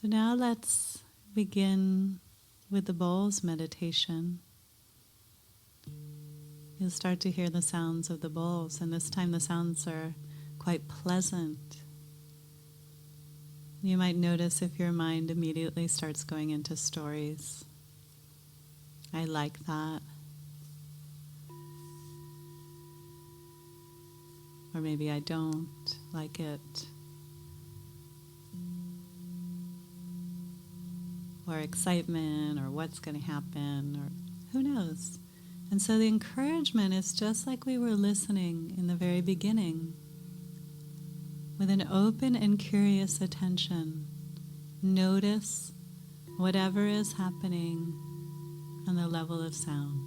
So now let's begin with the bowls meditation. You'll start to hear the sounds of the bowls, and this time the sounds are quite pleasant. You might notice if your mind immediately starts going into stories. I like that. Or maybe I don't like it. Or excitement, or what's going to happen, or who knows. And so the encouragement is just like we were listening in the very beginning, with an open and curious attention. Notice whatever is happening on the level of sound.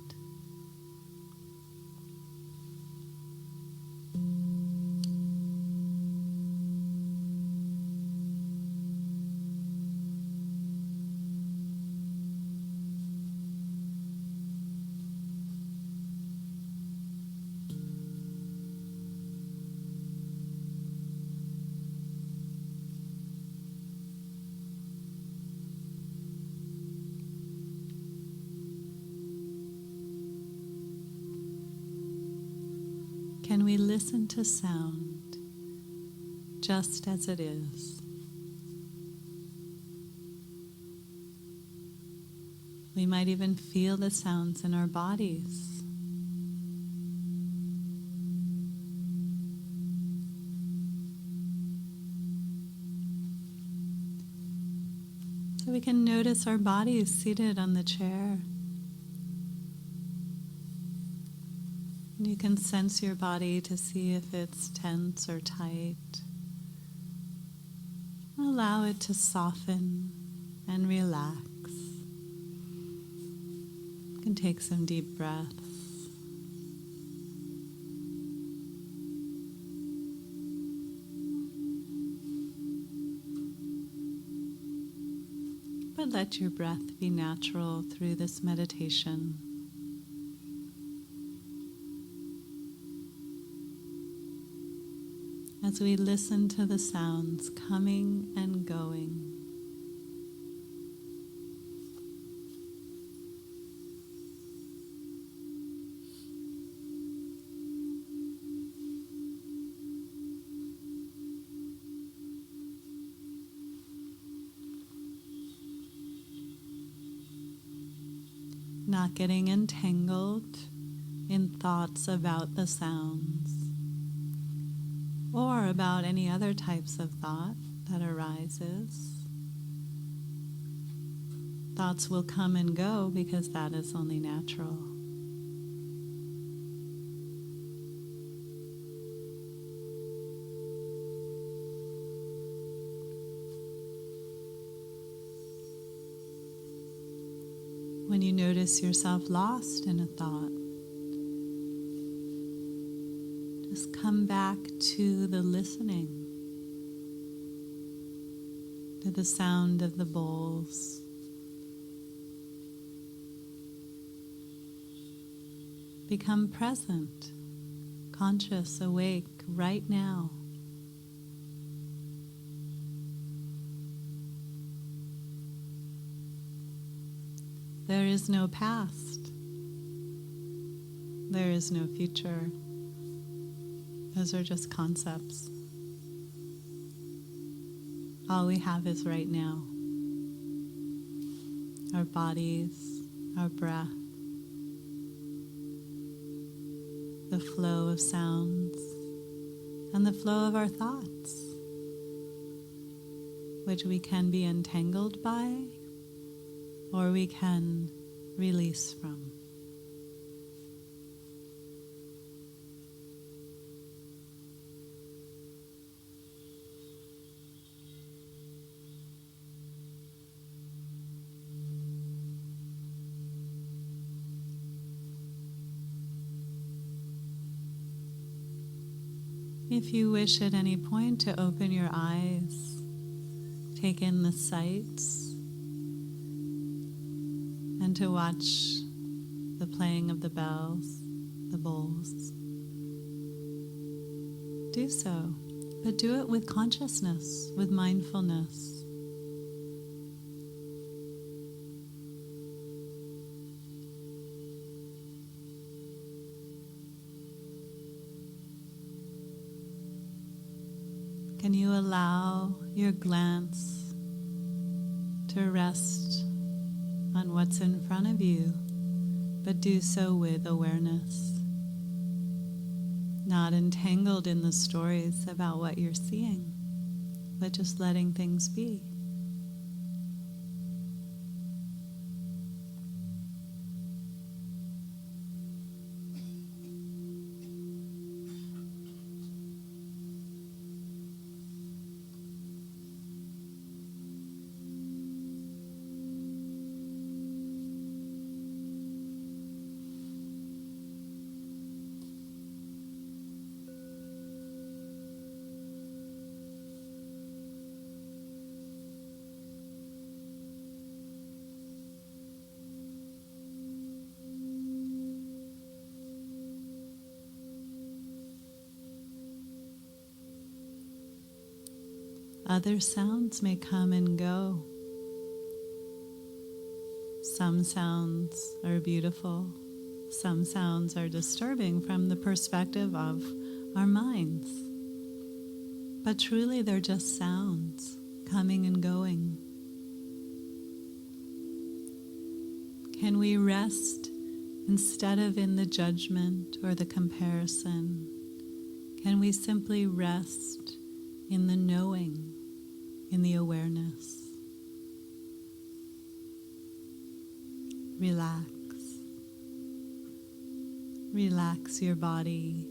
Can we listen to sound just as it is? We might even feel the sounds in our bodies. So we can notice our bodies seated on the chair. And you can sense your body to see if it's tense or tight. Allow it to soften and relax. You can take some deep breaths. But let your breath be natural through this meditation. As we listen to the sounds coming and going. Not getting entangled in thoughts about the sounds, or about any other types of thought that arises. Thoughts will come and go because that is only natural. When you notice yourself lost in a thought, just come back to the listening, to the sound of the bowls. Become present, conscious, awake right now. There is no past. There is no future. Those are just concepts. All we have is right now. Our bodies, our breath, the flow of sounds, and the flow of our thoughts, which we can be entangled by, or we can release from. If you wish at any point to open your eyes, take in the sights, and to watch the playing of the bells, the bowls, do so, but do it with consciousness, with mindfulness. Can you allow your glance to rest on what's in front of you, but do so with awareness, not entangled in the stories about what you're seeing, but just letting things be? Other sounds may come and go. Some sounds are beautiful. Some sounds are disturbing from the perspective of our minds. But truly, they're just sounds coming and going. Can we rest instead of in the judgment or the comparison? Can we simply rest in the knowing, in the awareness? Relax. Relax your body.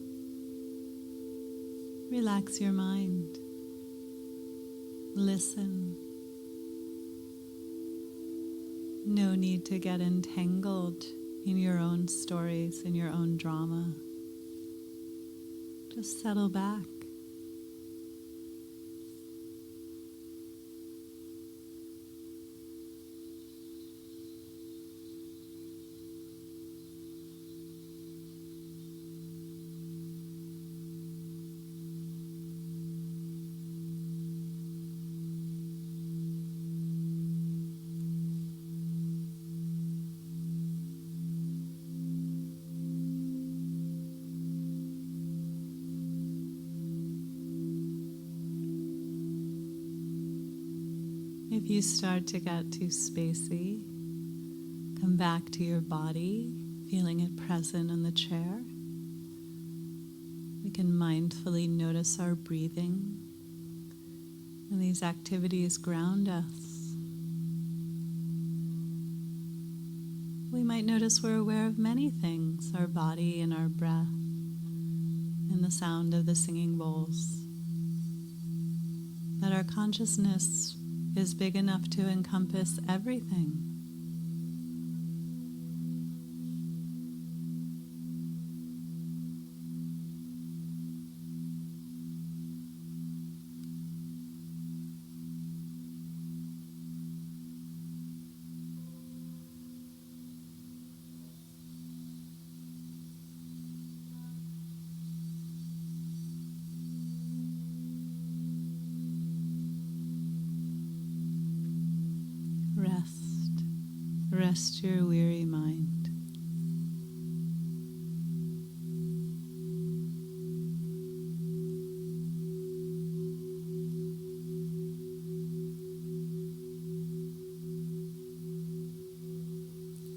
Relax your mind. Listen. No need to get entangled in your own stories, in your own drama. Just settle back. If you start to get too spacey, come back to your body, feeling it present in the chair. We can mindfully notice our breathing, and these activities ground us. We might notice we're aware of many things, our body and our breath, and the sound of the singing bowls. That our consciousness is big enough to encompass everything. Rest your weary mind.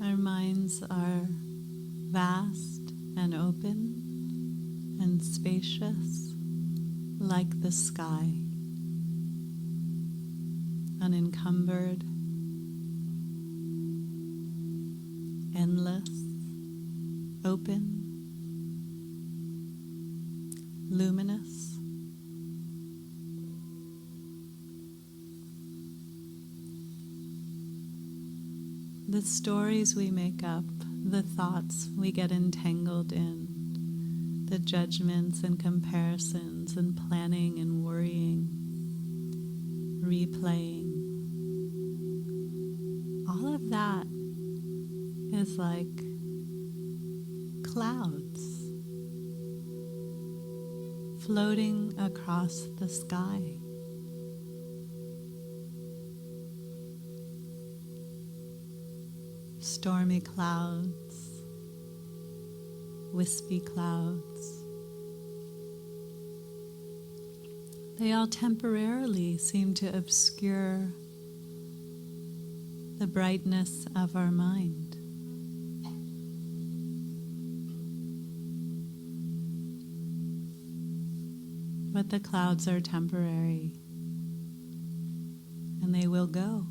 Our minds are vast and open and spacious like the sky, unencumbered, endless, open, luminous. The stories we make up, the thoughts we get entangled in, the judgments and comparisons and planning and worrying, replaying, all of that is like clouds floating across the sky. Stormy clouds, wispy clouds, they all temporarily seem to obscure the brightness of our mind. But the clouds are temporary, and they will go.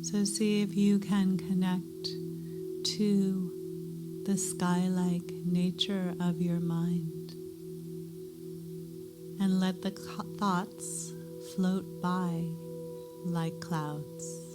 So see if you can connect to the sky-like nature of your mind and let the thoughts float by like clouds.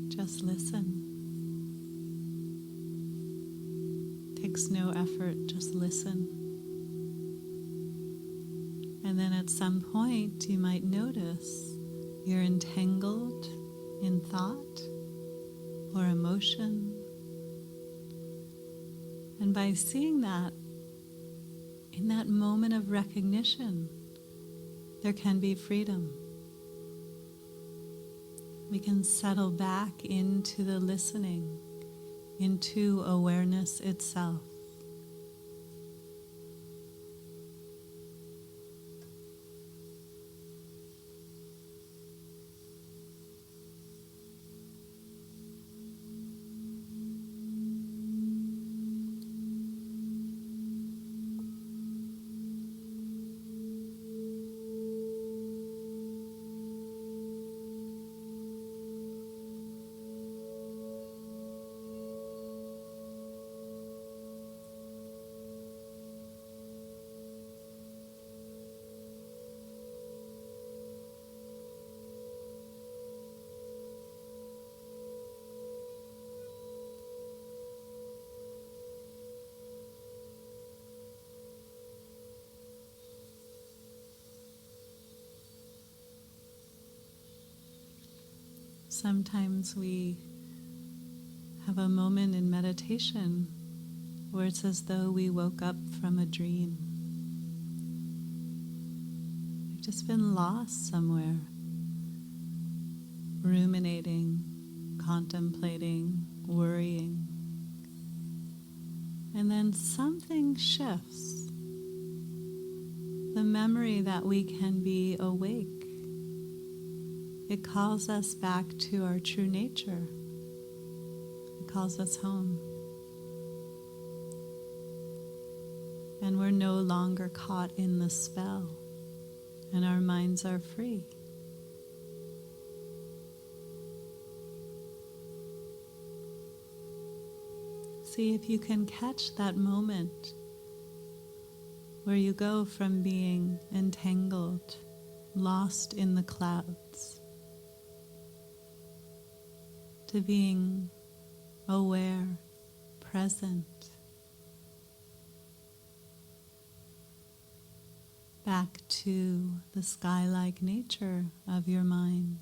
Just listen. Takes no effort, just listen. And then at some point you might notice you're entangled in thought or emotion. And by seeing that, in that moment of recognition, there can be freedom. We can settle back into the listening, into awareness itself. Sometimes we have a moment in meditation where it's as though we woke up from a dream. We've just been lost somewhere, ruminating, contemplating, worrying. And then something shifts. The memory that we can be awake. It calls us back to our true nature. It calls us home. And we're no longer caught in the spell, and our minds are free. See if you can catch that moment where you go from being entangled, lost in the clouds, to being aware, present, back to the sky-like nature of your mind.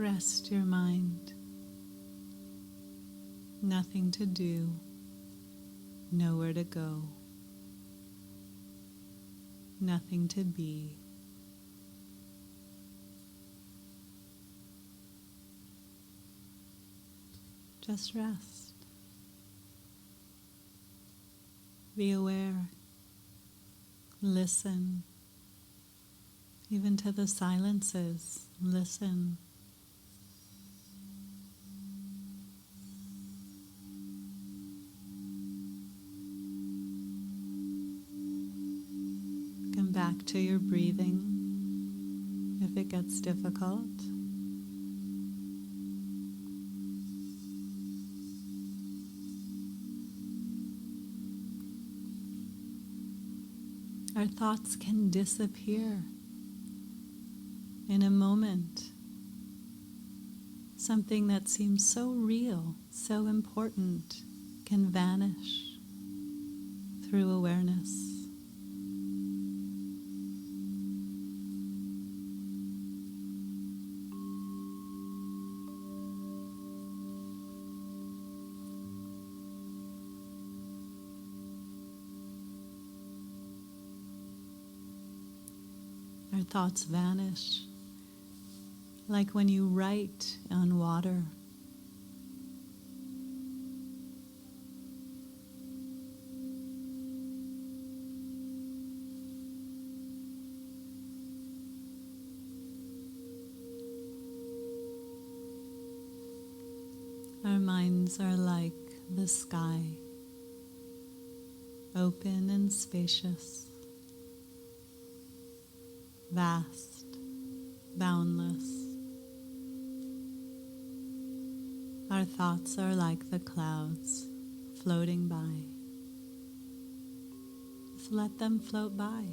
rest your mind. Nothing to do, nowhere to go, nothing to be. Just rest. Be aware. Listen. Even to the silences, listen. Come back to your breathing if it gets difficult. Our thoughts can disappear in a moment. Something that seems so real, so important, can vanish through awareness. Our thoughts vanish, like when you write on water. Our minds are like the sky, open and spacious, vast, boundless. Our thoughts are like the clouds floating by. Just let them float by.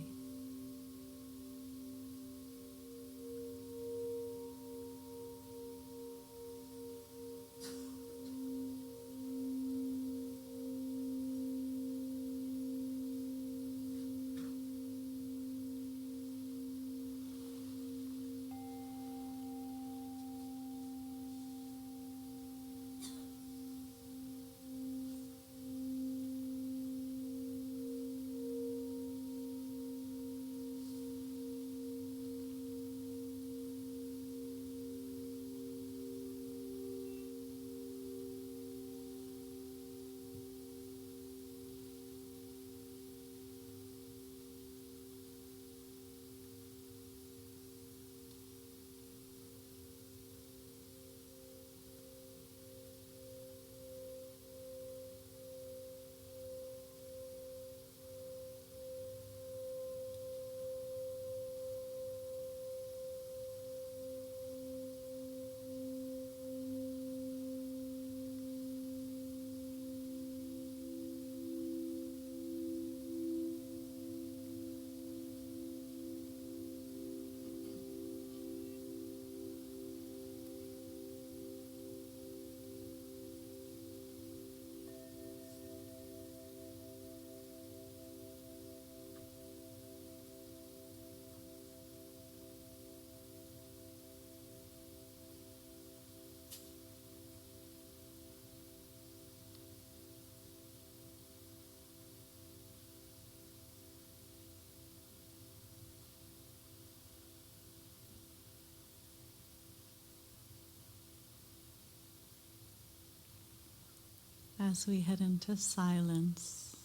As we head into silence,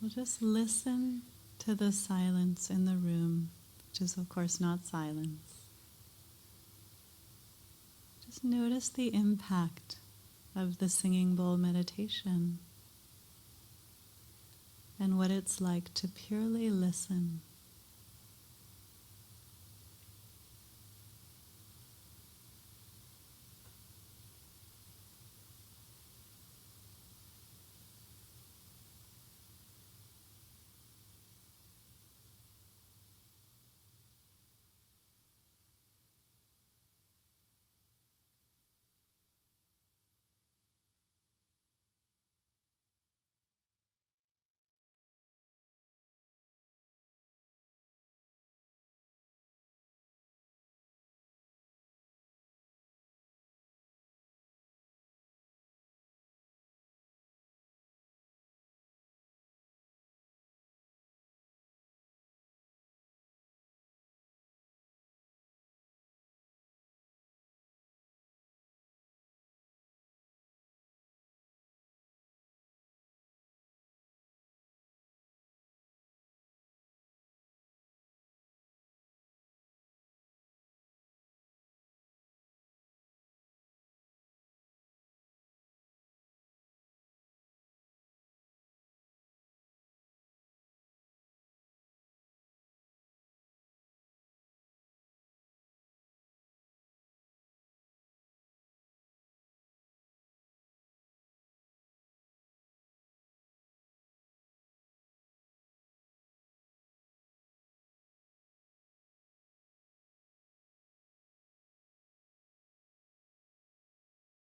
we'll just listen to the silence in the room, which is of course not silence. Just notice the impact of the singing bowl meditation and what it's like to purely listen.